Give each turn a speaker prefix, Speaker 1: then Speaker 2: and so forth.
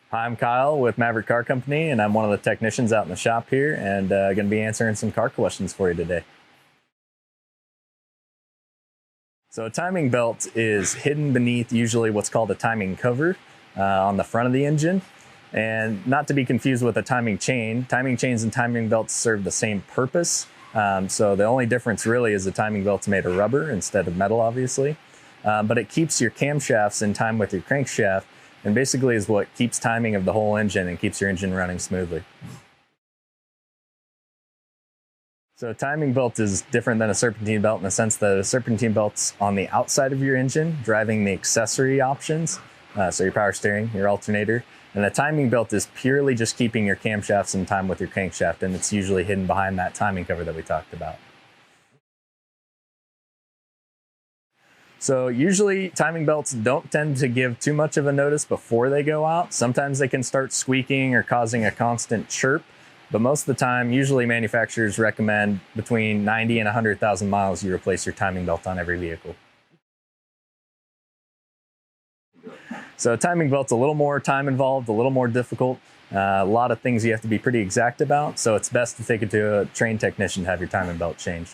Speaker 1: Hi, I'm Kyle with Maverick Car Company, and I'm one of the technicians out in the shop here, and going to be answering some car questions for you today. So a timing belt is hidden beneath usually what's called a timing cover on the front of the engine. And not to be confused with a timing chain. Timing chains and timing belts serve the same purpose. So the only difference really is the timing belt's made of rubber instead of metal, obviously. But it keeps your camshafts in time with your crankshaft, and basically is what keeps timing of the whole engine and keeps your engine running smoothly. So a timing belt is different than a serpentine belt in the sense that a serpentine belt's on the outside of your engine, driving the accessory options, so your power steering, your alternator, and a timing belt is purely just keeping your camshafts in time with your crankshaft, and it's usually hidden behind that timing cover that we talked about. So usually timing belts don't tend to give too much of a notice before they go out. Sometimes they can start squeaking or causing a constant chirp, but most of the time, usually manufacturers recommend between 90 and 100,000 miles you replace your timing belt on every vehicle. So a timing belt's a little more time involved, a little more difficult. A lot of things you have to be pretty exact about, so it's best to take it to a trained technician to have your timing belt changed.